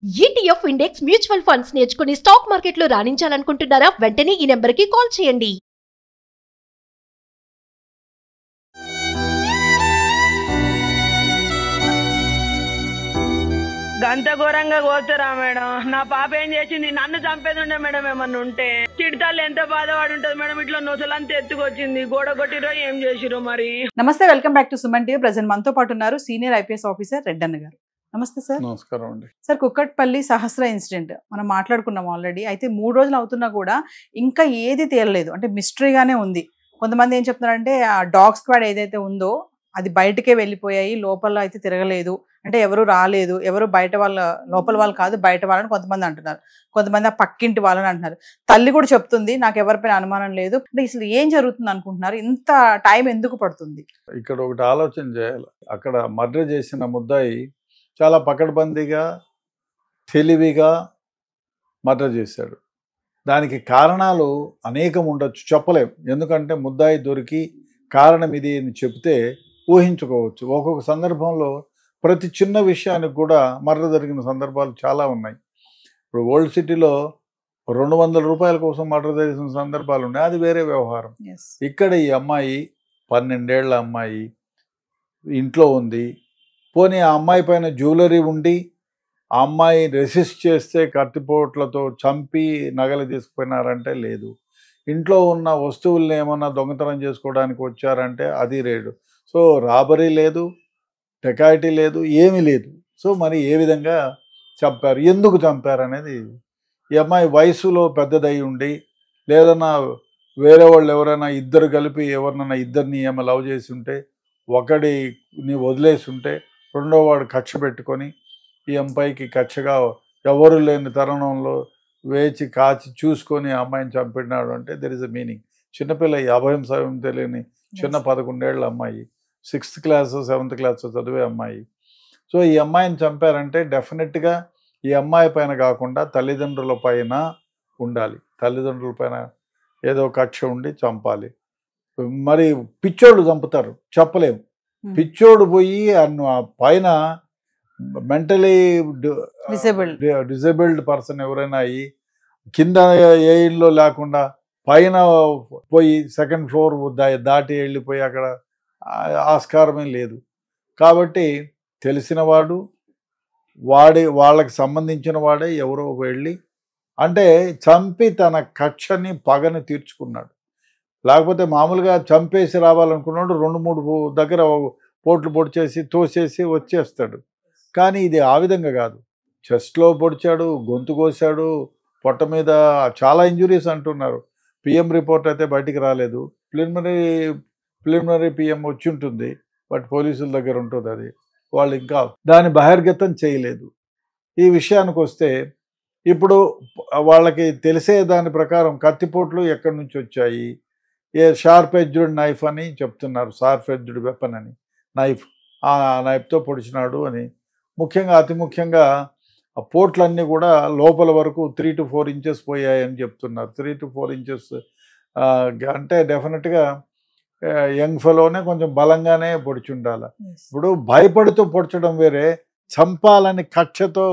ETF index mutual funds నేర్చుకుని stock మార్కెట్లో రాణించాలనుకుంటున్నారా? వెంటనే ఈ నెంబర్కి కాల్ చేయండి. గంత ఘోరంగా కోరుతారా మేడం? నా పాప ఏం చేసింది? నన్ను చంపేది ఉండే మేడం. ఏమన్నా ఉంటే చిడతలు ఎంత బాధపడి ఉంటుంది మేడం. ఇట్లా నొసలంతా ఎత్తుకొచ్చింది, గోడ కొట్టిరో ఏం చేసిరో మరి. నమస్తే, welcome back to Suman TV. Present మనతో పాటు ఉన్నారు సీనియర్ ఐపీఎస్ ఆఫీసర్ రెడ్డన్న గారు. నమస్తే సార్. నమస్కారం అండి. సార్, కుక్కట్పల్లి సహస్ర ఇన్సిడెంట్ మనం మాట్లాడుకున్నాం ఆల్రెడీ. అయితే 3 రోజులు అవుతున్నా కూడా ఇంకా ఏది తేలలేదు, అంటే మిస్టరీగానే ఉంది. కొంతమంది ఏం చెప్తున్నారంటే ఆ డాగ్ స్క్వాడ్ ఏదైతే ఉందో అది బయటకే వెళ్ళిపోయాయి, లోపల అయితే తిరగలేదు, అంటే ఎవరు రాలేదు, ఎవరు బయట వాళ్ళ, లోపల వాళ్ళు కాదు బయట వాళ్ళని కొంతమంది అంటున్నారు, కొంతమంది ఆ పక్కింటి వాళ్ళని అంటున్నారు. తల్లి కూడా చెప్తుంది నాకు ఎవరిపైన అనుమానం లేదు. అంటే అసలు ఏం జరుగుతుంది అనుకుంటున్నారు? ఇంత టైం ఎందుకు పడుతుంది? ఇక్కడ ఒకటి ఆలోచన చేయాలి. అక్కడ మర్డర్ చేసిన ముద్దాయి చాలా పకడ్బందీగా తెలివిగా మర్డర్ చేశాడు. దానికి కారణాలు అనేకం ఉండొచ్చు, చెప్పలేం. ఎందుకంటే ముద్దాయి దొరికి కారణం ఇది అని చెప్తే ఊహించుకోవచ్చు. ఒక్కొక్క సందర్భంలో ప్రతి చిన్న విషయానికి కూడా మర్డర్ జరిగిన సందర్భాలు చాలా ఉన్నాయి. ఇప్పుడు ఓల్డ్ సిటీలో 200 రూపాయల కోసం మర్డర్ జరిగిన సందర్భాలు ఉన్నాయి, అది వేరే వ్యవహారం. ఇక్కడ ఈ అమ్మాయి 12 ఏళ్ల అమ్మాయి ఇంట్లో ఉంది. పోనీ ఆ అమ్మాయి పైన జ్యువెలరీ ఉండి ఆ అమ్మాయి రెసిస్ట్ చేస్తే కత్తిపోట్లతో చంపి నగలు తీసుకుపోయినారంటే లేదు. ఇంట్లో ఉన్న వస్తువుల్ని ఏమన్నా దొంగతనం చేసుకోవడానికి వచ్చారంటే అది లేదు. సో రాబరీ లేదు, డెకాయిటీ లేదు, ఏమీ లేదు. సో మరి ఏ విధంగా చంపారు, ఎందుకు చంపారు అనేది. ఈ అమ్మాయి వయసులో పెద్దదై ఉండి, లేదన్నా వేరే వాళ్ళు ఎవరైనా ఇద్దరు కలిపి ఎవరినైనా ఇద్దరిని ఏమో లవ్ చేసి ఉంటే, ఒకడిని వదిలేసి ఉంటే రెండో వాడు కక్ష పెట్టుకొని ఈ అమ్మాయికి కక్షగా ఎవరు లేని తరుణంలో వేచి కాచి చూసుకొని ఆ అమ్మాయిని చంపినాడు అంటే దెర్ ఇస్ అ మీనింగ్. చిన్నపిల్ల, అభయం సమయం తెలియని చిన్న 11 ఏళ్ల అమ్మాయి, 6th క్లాస్ 7th క్లాస్ చదివే అమ్మాయి. సో ఈ అమ్మాయిని చంపారంటే డెఫినెట్గా ఈ అమ్మాయి పైన కాకుండా తల్లిదండ్రుల పైన ఉండాలి. తల్లిదండ్రుల పైన ఏదో కక్ష ఉండి చంపాలి. మరి పిచ్చోళ్ళు చంపుతారు, చెప్పలేము. పిచ్చోడు పోయి పైన మెంటలీ డిజేబుల్డ్ పర్సన్ ఎవరైనా అయ్యి కింద ఏ ఇల్లు లేకుండా పైన పోయి 2nd ఫ్లోర్ దాటి వెళ్ళిపోయి అక్కడ ఆస్కారమే లేదు. కాబట్టి తెలిసినవాడు వాళ్ళకి సంబంధించిన వాడే ఎవరో వెళ్ళి అంటే చంపి తన కక్షని పగని తీర్చుకున్నాడు. లేకపోతే మామూలుగా చంపేసి రావాలనుకున్నాడు, 2-3 దగ్గర పోట్లు పొడిచేసి తోసేసి వచ్చేస్తాడు. కానీ ఇది ఆ విధంగా కాదు. చెస్ట్లో పొడిచాడు, గొంతు కోసాడు, పొట్ట మీద చాలా ఇంజురీస్ అంటున్నారు. పిఎం రిపోర్ట్ అయితే బయటికి రాలేదు. ప్రిలిమినరీ పిఎం వచ్చి ఉంటుంది, బట్ పోలీసుల దగ్గర ఉంటుంది అది. వాళ్ళు ఇంకా దాన్ని బహిర్గతం చేయలేదు. ఈ విషయానికి వస్తే ఇప్పుడు వాళ్ళకి తెలిసే దాని ప్రకారం కత్తిపోట్లు ఎక్కడి నుంచి వచ్చాయి, షార్ప్ ఎడ్జ్డ్ నైఫ్ అని చెప్తున్నారు, షార్ప్ ఎడ్జ్డ్ వెపన్ అని, నైఫ్, ఆ నైఫ్తో పొడిచినాడు అని. ముఖ్యంగా అతి ముఖ్యంగా ఆ పోట్లన్నీ కూడా లోపల వరకు 3 to 4 ఇంచెస్ పోయాయని చెప్తున్నారు. 3 to 4 ఇంచెస్ అంటే డెఫినెట్గా యంగ్ ఫెలోనే కొంచెం బలంగానే పొడిచి ఉండాలి. ఇప్పుడు భయపడుతూ పొడచడం వేరే, చంపాలని కక్షతో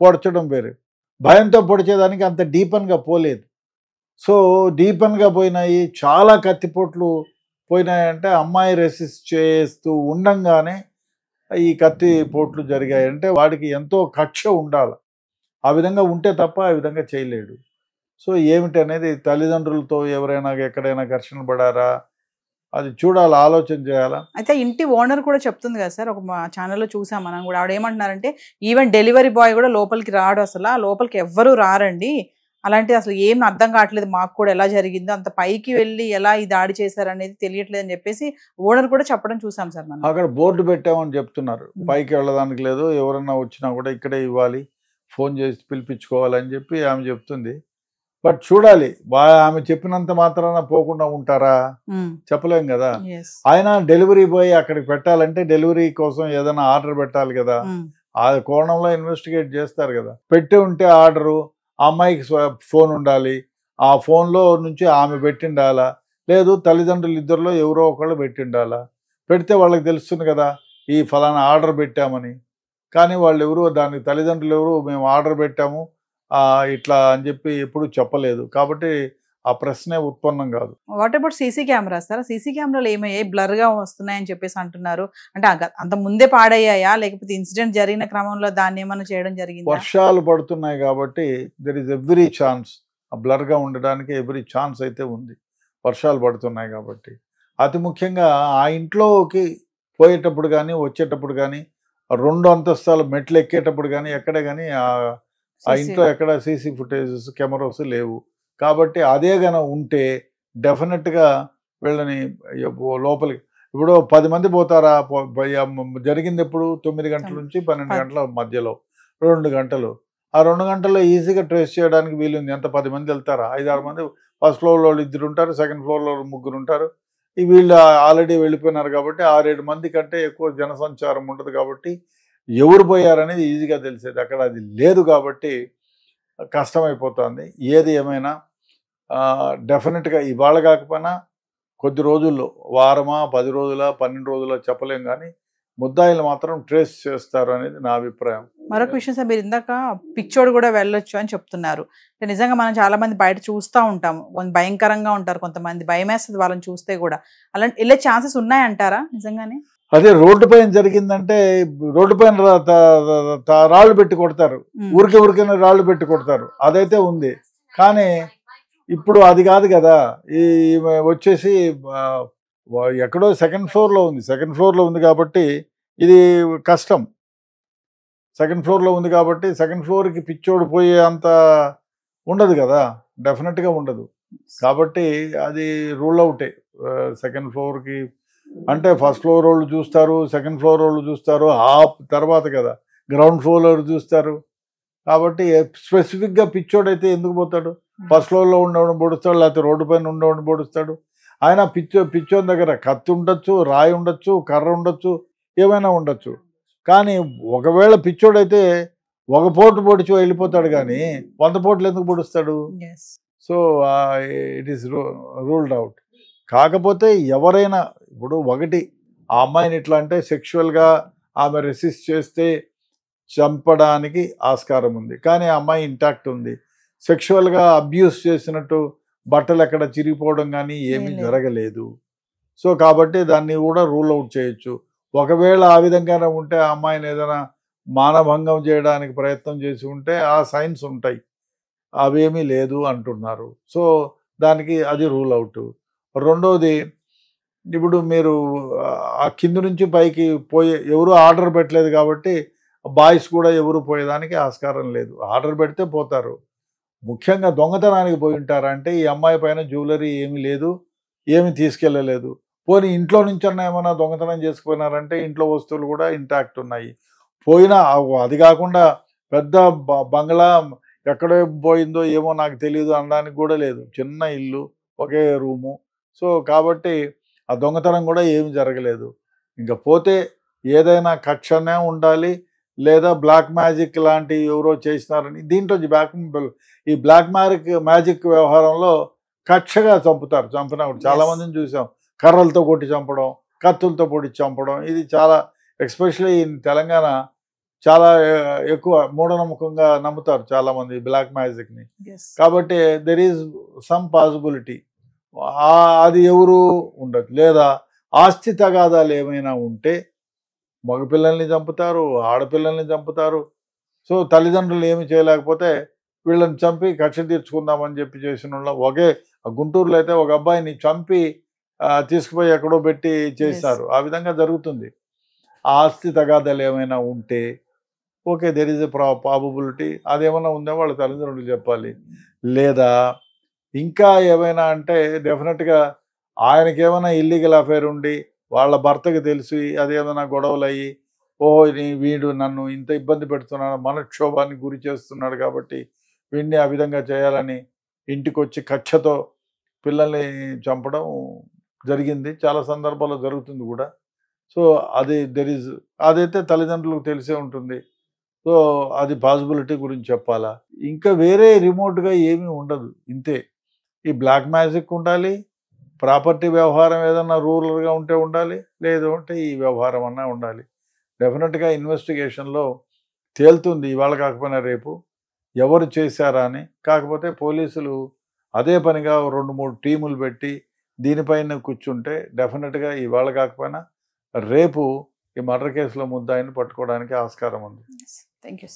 పొడచడం వేరే. భయంతో పొడిచేదానికి అంత డీపన్గా పోలేదు. సో డీపన్గా పోయినాయి, చాలా కత్తిపోట్లు పోయినాయంటే అమ్మాయి రెసిస్ట్ చేస్తూ ఉండంగానే ఈ కత్తి పోట్లు జరిగాయి. అంటే వాడికి ఎంతో కక్ష ఉండాలి, ఆ విధంగా ఉంటే తప్ప ఆ విధంగా చేయలేడు. సో ఏమిటి అనేది తల్లిదండ్రులతో ఎవరైనా ఎక్కడైనా ఘర్షణ పడారా అది చూడాలి, ఆలోచన చేయాలా. అయితే ఇంటి ఓనర్ కూడా చెప్తుంది కదా సార్, ఒక ఛానల్లో చూసాం మనం కూడా. ఆవిడ ఏమంటున్నారంటే ఈవెన్ డెలివరీ బాయ్ కూడా లోపలికి రాడు, అసలు ఆ లోపలికి ఎవ్వరూ రారండి, అలాంటి అసలు ఏం అర్థం కావట్లేదు మాకు కూడా, ఎలా జరిగిందో అంత పైకి వెళ్ళి ఎలా ఈ దాడి చేశారనేది తెలియట్లేదు అని చెప్పేసి ఓనర్ కూడా చెప్పడం చూసాం సార్ మనం. అక్కడ బోర్డు పెట్టామని చెప్తున్నారు, పైకి వెళ్ళడానికి లేదు, ఎవరన్నా వచ్చినా కూడా ఇక్కడే ఇవ్వాలి, ఫోన్ చేసి పిలిపించుకోవాలని చెప్పి ఆమె చెప్తుంది. బట్ చూడాలి, ఆమె చెప్పినంత మాత్రాన పోకుండా ఉంటారా, చెప్పలేం కదా. ఆయన డెలివరీ బాయ్ అక్కడికి పెట్టాలంటే డెలివరీ కోసం ఏదైనా ఆర్డర్ పెట్టాలి కదా, ఆ కోణంలో ఇన్వెస్టిగేట్ చేస్తారు కదా. పెట్టి ఉంటే ఆర్డరు, ఆ అమ్మాయికి ఫోన్ ఉండాలి, ఆ ఫోన్లో నుంచి ఆమె పెట్టిండాలా, లేదు తల్లిదండ్రులు ఇద్దరిలో ఎవరో ఒకళ్ళు పెట్టిండాలా. పెడితే వాళ్ళకి తెలుస్తుంది కదా ఈ ఫలానా ఆర్డర్ పెట్టామని. కానీ వాళ్ళు ఎవరు దానికి తల్లిదండ్రులు ఎవరు మేము ఆర్డర్ పెట్టాము ఇట్లా అని చెప్పి ఎప్పుడు చెప్పలేదు. కాబట్టి ఆ ప్రశ్నే ఉత్పన్నం కాదు. What about CC cameras sir? CC కెమెరాలు ఏమయ్యాయి, బ్లర్గా వస్తున్నాయని చెప్పేసి అంటున్నారు. అంటే అంత ముందే పాడయ్యాయా, లేకపోతే ఇన్సిడెంట్ జరిగిన క్రమంలో దాన్ని ఏమైనా చేయడం జరిగిందా? వర్షాలు పడుతున్నాయి కాబట్టి దెర్ ఇస్ ఎవ్రీ ఛాన్స్ బ్లర్గా ఉండడానికి ఎవ్రీ ఛాన్స్ అయితే ఉంది, వర్షాలు పడుతున్నాయి కాబట్టి. అతి ముఖ్యంగా ఆ ఇంట్లోకి పోయేటప్పుడు కానీ వచ్చేటప్పుడు కానీ 2 అంతస్తుల మెట్లు ఎక్కేటప్పుడు కానీ ఎక్కడ కానీ ఆ ఇంట్లో ఎక్కడ సీసీ ఫుటేజెస్ కెమెరాస్ లేవు. కాబట్టి అదే గన ఉంటే డెఫినెట్గా వీళ్ళని లోపలికి ఇప్పుడు 10 మంది పోతారా, జరిగింది ఎప్పుడు 9 గంటల నుంచి 12 గంటల మధ్యలో 2 గంటలు. ఆ 2 గంటల్లో ఈజీగా ట్రేస్ చేయడానికి వీలుంది. ఎంత 10 మంది వెళ్తారా, 5-6 మంది. ఫస్ట్ ఫ్లోర్లో 2 ఉంటారు, సెకండ్ ఫ్లోర్లో 3 ఉంటారు. వీళ్ళు ఆల్రెడీ వెళ్ళిపోయినారు కాబట్టి 6-7 మంది కంటే ఎక్కువ జనసంచారం ఉండదు కాబట్టి ఎవరు పోయారనేది ఈజీగా తెలిసేది. అక్కడ అది లేదు కాబట్టి కష్టమైపోతుంది. ఏది ఏమైనా డెఫినెట్గా ఇవాళ కాకపోయినా కొద్ది రోజుల్లో, వారమా 10 రోజుల 12 రోజుల చెప్పలేం, కానీ ముద్దాయిలు మాత్రం ట్రేస్ చేస్తారు అనేది నా అభిప్రాయం. మరొక విషయం సార్, మీరు ఇందాక పిచ్చోడు కూడా వెళ్ళొచ్చు అని చెప్తున్నారు. నిజంగా మనం చాలా మంది బయట చూస్తూ ఉంటాము, భయంకరంగా ఉంటారు కొంతమంది, భయం వేస్తుంది వాళ్ళని చూస్తే కూడా. అలాంటి వెళ్ళే ఛాన్సెస్ ఉన్నాయంటారా నిజంగానే? అదే రోడ్డు పైన జరిగిందంటే రోడ్డు పైన రాళ్ళు పెట్టి కొడతారు, ఊరికైనా రాళ్ళు పెట్టి కొడతారు, అదైతే ఉంది. కానీ ఇప్పుడు అది కాదు కదా. ఈ వచ్చేసి ఎక్కడో సెకండ్ ఫ్లోర్లో ఉంది. సెకండ్ ఫ్లోర్లో ఉంది కాబట్టి ఇది కష్టం. సెకండ్ ఫ్లోర్లో ఉంది కాబట్టి సెకండ్ ఫ్లోర్కి పిచ్చోడు పోయే అంత ఉండదు కదా, డెఫినెట్గా ఉండదు. కాబట్టి అది రూల్ అవుటే. సెకండ్ ఫ్లోర్కి అంటే ఫస్ట్ ఫ్లోర్ వాళ్ళు చూస్తారు, సెకండ్ ఫ్లోర్ వాళ్ళు చూస్తారు, ఆ తర్వాత కదా గ్రౌండ్ ఫ్లోర్ వాళ్ళు చూస్తారు. కాబట్టి స్పెసిఫిక్గా పిచ్చోడైతే ఎందుకు పోతాడు? ఫస్ట్ ఫ్లోర్లో ఉండేవాడిని పొడుస్తాడు, లేకపోతే రోడ్డు పైన ఉండేవాడిని పొడుస్తాడు. ఆయన పిచ్చోని దగ్గర కత్తి ఉండొచ్చు, రాయి ఉండొచ్చు, కర్ర ఉండొచ్చు, ఏమైనా ఉండొచ్చు. కానీ ఒకవేళ పిచ్చోడైతే ఒక పోటు పొడిచి వెళ్ళిపోతాడు, కానీ 100 పోట్లు ఎందుకు పొడుస్తాడు? So it is ruled out. కాకపోతే ఎవరైనా ఇప్పుడు ఒకటి ఆ అమ్మాయిని ఇట్లా అంటే సెక్షువల్గా ఆమె రెసిస్ట్ చేస్తే చంపడానికి ఆస్కారం ఉంది, కానీ ఆ అమ్మాయి ఇంటాక్ట్ ఉంది. సెక్షువల్గా అబ్యూస్ చేసినట్టు బట్టలు ఎక్కడ చిరిగిపోవడం కానీ ఏమీ జరగలేదు. సో కాబట్టి దాన్ని కూడా రూల్ అవుట్ చేయొచ్చు. ఒకవేళ ఆ విధంగానే ఉంటే ఆ అమ్మాయిని ఏదైనా మానభంగం చేయడానికి ప్రయత్నం చేసి ఉంటే ఆ సైన్స్ ఉంటాయి, అవేమీ లేదు అంటున్నారు. సో దానికి అది రూల్ అవుట్. రెండోది, ఇప్పుడు మీరు ఆ కింద నుంచి పైకి పోయే ఎవరు ఆర్డర్ పెట్టలేదు కాబట్టి బాయ్స్ కూడా ఎవరు పోయేదానికి ఆస్కారం లేదు. ఆర్డర్ పెడితే పోతారు. ముఖ్యంగా దొంగతనానికి పోయి ఉంటారంటే ఈ అమ్మాయి పైన జ్యువెలరీ ఏమీ లేదు, ఏమి తీసుకెళ్ళలేదు. పోనీ ఇంట్లో నుంచి అన్న ఏమైనా దొంగతనం చేసుకుపోయినారంటే ఇంట్లో వస్తువులు కూడా ఇంటాక్ట్ ఉన్నాయి. పోయినా అది కాకుండా పెద్ద బంగ్లా ఎక్కడో పోయిందో ఏమో నాకు తెలియదు అనడానికి కూడా లేదు, చిన్న ఇల్లు, ఒకే రూము. సో కాబట్టి ఆ దొంగతనం కూడా ఏమి జరగలేదు. ఇంకా పోతే ఏదైనా కక్షనే ఉండాలి, లేదా బ్లాక్ మ్యాజిక్ లాంటి ఎవరో చేసినారని. దీంట్లో ఈ బ్లాక్ మ్యాజిక్ వ్యవహారంలో కక్షగా చంపుతారు. చంపినప్పుడు చాలా మందిని చూసాం, కర్రలతో కొట్టి చంపడం, కత్తులతో పొడిచి చంపడం. ఇది చాలా ఎస్పెషల్లీ ఇన్ తెలంగాణ చాలా ఎక్కువ మూఢనమ్మకంగా నమ్ముతారు చాలా మంది బ్లాక్ మ్యాజిక్ని. కాబట్టి దెర్ ఈజ్ సమ్ పాసిబిలిటీ అది ఎవరు ఉండదు. లేదా ఆస్తి తగాదాలు ఏమైనా ఉంటే మగపిల్లల్ని చంపుతారు, ఆడపిల్లల్ని చంపుతారు. సో తల్లిదండ్రులు ఏమి చేయలేకపోతే వీళ్ళని చంపి కక్ష తీర్చుకుందామని చెప్పి చేసిన ఒకే గుంటూరులో అయితే ఒక అబ్బాయిని చంపి తీసుకుపోయి ఎక్కడో పెట్టి చేస్తారు. ఆ విధంగా జరుగుతుంది. ఆస్తి తగాదాలు ఏమైనా ఉంటే okay, there is a probability. అదేమైనా ఉందో వాళ్ళ తల్లిదండ్రులు చెప్పాలి. లేదా ఇంకా ఏమైనా అంటే డెఫినెట్గా ఆయనకి ఏమైనా ఇల్లీగల్ అఫైర్ ఉండి వాళ్ళ భర్తకి తెలిసి అదేమైనా గొడవలు అయ్యి వీడు నన్ను ఇంత ఇబ్బంది పెడుతున్నాడు, మనక్షోభానికి గురి చేస్తున్నాడు కాబట్టి వీడిని ఆ విధంగా చేయాలని ఇంటికి వచ్చి కక్షతో పిల్లల్ని చంపడం జరిగింది. చాలా సందర్భాల్లో జరుగుతుంది కూడా. సో అది అదైతే తల్లిదండ్రులకు తెలిసే ఉంటుంది. సో అది పాసిబిలిటీ గురించి చెప్పాలా. ఇంకా వేరే రిమోట్గా ఏమీ ఉండదు, ఇంతే. ఈ బ్లాక్ మ్యాజిక్ ఉండాలి, ప్రాపర్టీ వ్యవహారం ఏదన్నా రూరల్గా ఉంటే ఉండాలి, లేదు అంటే ఈ వ్యవహారం అన్నా ఉండాలి. డెఫినెట్గా ఇన్వెస్టిగేషన్లో తేలుతుంది ఇవాళ కాకపోయినా రేపు ఎవరు చేశారా అని. కాకపోతే పోలీసులు అదే పనిగా 2-3 టీములు పెట్టి దీనిపైన కూర్చుంటే డెఫినెట్గా ఇవాళ కాకపోయినా రేపు ఈ మర్డర్ కేసులో ముద్దాయిని పట్టుకోవడానికి ఆస్కారం ఉంది. Thank you.